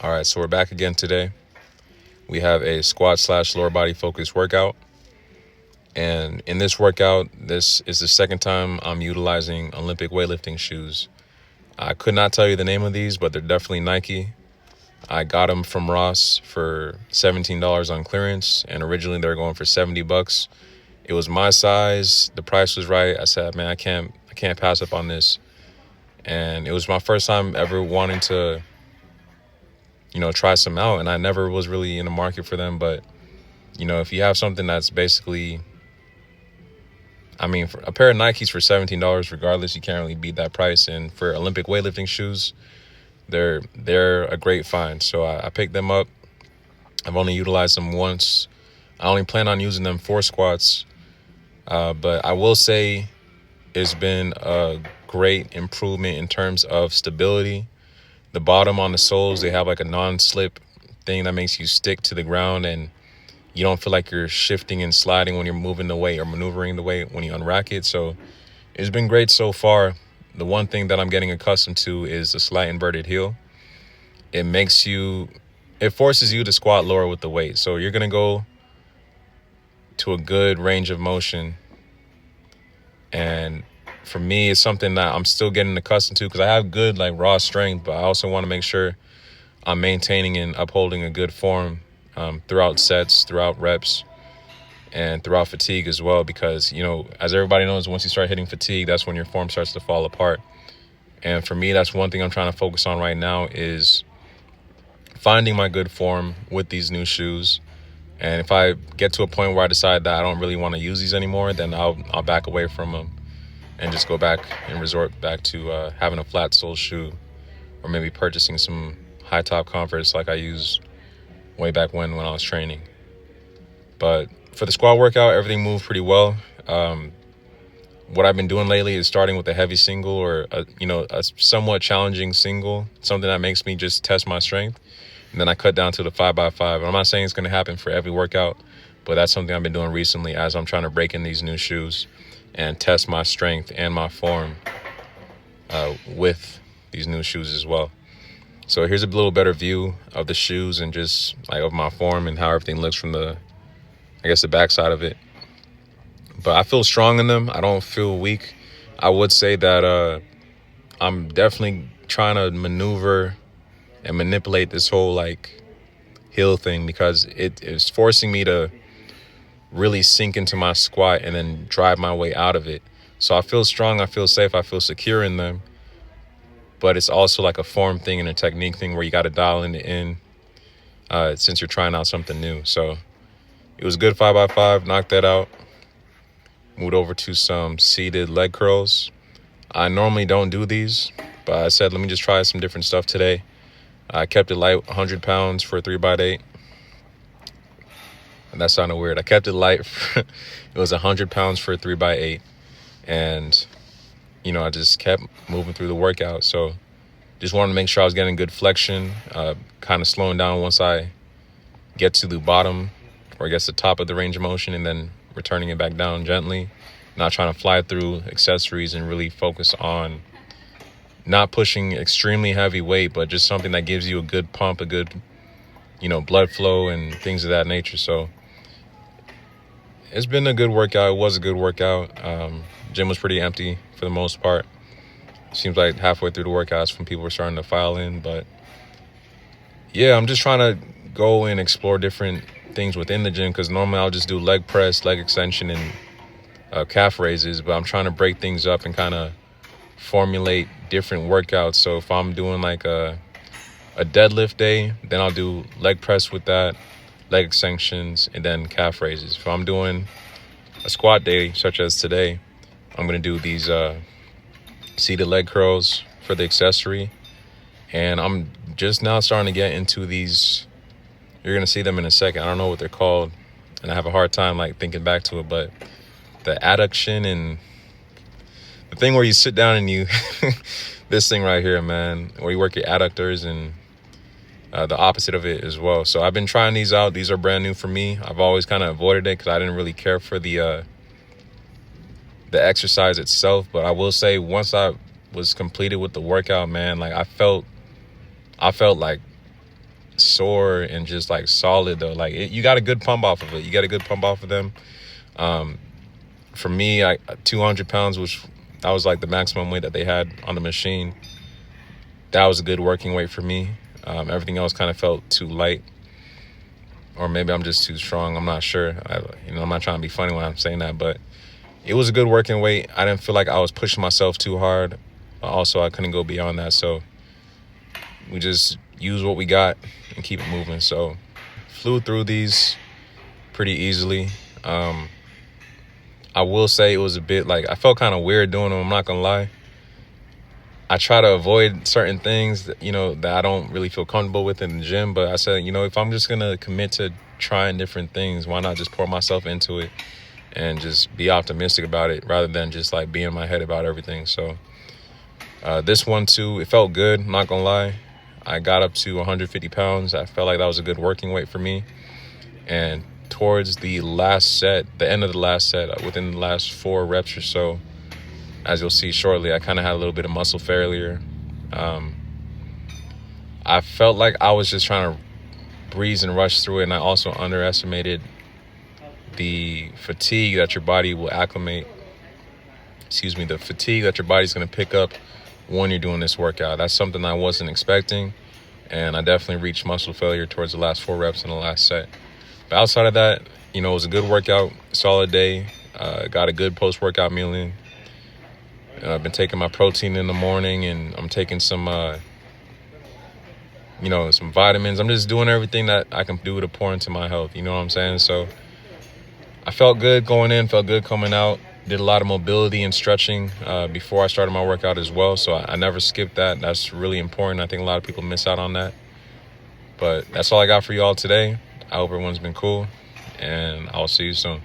All right, so we're back again today. We have a squat slash lower body focused workout. And in this workout, this is the second time I'm utilizing Olympic weightlifting shoes. I could not tell you the name of these, but they're definitely Nike. I got them from Ross for $17 on clearance, and originally they were going for $70. It was my size. The price was right. I said, man, I can't pass up on this. And it was my first time ever wanting to, try some out. And I never was really in the market for them. But, if you have something that's basically, for a pair of Nikes for $17, regardless, you can't really beat that price. And for Olympic weightlifting shoes, they're a great find. So I picked them up. I've only utilized them once. I only plan on using them for squats. But I will say it's been a great improvement in terms of stability. The bottom on the soles, they have like a non-slip thing that makes you stick to the ground, and you don't feel like you're shifting and sliding when you're moving the weight or maneuvering the weight when you unrack it. So it's been great so far. The one thing that I'm getting accustomed to is the slight inverted heel. It forces you to squat lower with the weight. So you're going to go to a good range of motion. And for me, it's something that I'm still getting accustomed to because I have good raw strength, but I also want to make sure I'm maintaining and upholding a good form throughout sets, throughout reps, and throughout fatigue as well. Because, as everybody knows, once you start hitting fatigue, that's when your form starts to fall apart. And for me, that's one thing I'm trying to focus on right now is finding my good form with these new shoes. And if I get to a point where I decide that I don't really want to use these anymore, then I'll back away from them and just go back and resort back to having a flat sole shoe, or maybe purchasing some high top Converse like I used way back when I was training. But for the squat workout, everything moved pretty well. What I've been doing lately is starting with a heavy single or a somewhat challenging single, something that makes me just test my strength. And then I cut down to the 5x5. And I'm not saying it's going to happen for every workout, but that's something I've been doing recently as I'm trying to break in these new shoes and test my strength and my form with these new shoes as well. So here's a little better view of the shoes and just of my form and how everything looks from the backside of it. But I feel strong in them. I don't feel weak. I would say that I'm definitely trying to maneuver and manipulate this whole heel thing because it is forcing me to really sink into my squat and then drive my way out of it. So I feel strong, I feel safe, I feel secure in them. But it's also like a form thing and a technique thing where you got to dial it in since you're trying out something new. So it was a good 5x5, knocked that out. Moved over to some seated leg curls. I normally don't do these, but I said, let me just try some different stuff today. I kept it light, 100 pounds for a 3x8. And that sounded weird. I kept it light. It was 100 pounds for a 3x8. And, I just kept moving through the workout. So just wanted to make sure I was getting good flexion, kind of slowing down once I get to the bottom, or I guess the top of the range of motion, and then returning it back down gently. Not trying to fly through accessories and really focus on not pushing extremely heavy weight, but just something that gives you a good pump, a good, blood flow and things of that nature. So it's been a good workout. It was a good workout. Gym was pretty empty for the most part. Seems like halfway through the workouts when people were starting to file in. But yeah, I'm just trying to go and explore different things within the gym because normally I'll just do leg press, leg extension, and calf raises. But I'm trying to break things up and kind of formulate different workouts. So if I'm doing a deadlift day, then I'll do leg press with that, leg extensions, and then calf raises. If I'm doing a squat day, such as today, I'm going to do these seated leg curls for the accessory. And I'm just now starting to get into these. You're going to see them in a second. I don't know what they're called, and I have a hard time thinking back to it, but the adduction and the thing where you sit down and you this thing right here, man, where you work your adductors and the opposite of it as well. So I've been trying these out. These are brand new for me. I've always kind of avoided it because I didn't really care for the exercise itself. But I will say once I was completed with the workout, man, I felt like sore and just like solid though. Like you got a good pump off of it. You got a good pump off of them. For me, 200 pounds, that was like the maximum weight that they had on the machine. That was a good working weight for me. Everything else kind of felt too light, or maybe I'm just too strong. I'm not sure. I'm not trying to be funny when I'm saying that, but it was a good working weight. I didn't feel like I was pushing myself too hard. Also, I couldn't go beyond that, so we just use what we got and keep it moving. So flew through these pretty easily. I will say it was a bit like, I felt kind of weird doing them, I'm not gonna lie. I try to avoid certain things that I don't really feel comfortable with in the gym, but I said, if I'm just gonna commit to trying different things, why not just pour myself into it and just be optimistic about it rather than just like be in my head about everything. So this one too, it felt good, I'm not gonna lie. I got up to 150 pounds. I felt like that was a good working weight for me. And towards the last set, the end of the last set, within the last 4 reps or so, as you'll see shortly, I kind of had a little bit of muscle failure. I felt like I was just trying to breeze and rush through it, and I also underestimated the fatigue that your body will acclimate. The fatigue that your body's going to pick up when you're doing this workout. That's something I wasn't expecting, and I definitely reached muscle failure towards the last 4 reps in the last set. But outside of that, it was a good workout, solid day. Got a good post-workout meal in. I've been taking my protein in the morning, and I'm taking some some vitamins. I'm just doing everything that I can do to pour into my health. You know what I'm saying? So I felt good going in, felt good coming out. Did a lot of mobility and stretching before I started my workout as well. So I never skipped that. That's really important. I think a lot of people miss out on that. But that's all I got for you all today. I hope everyone's been cool, and I'll see you soon.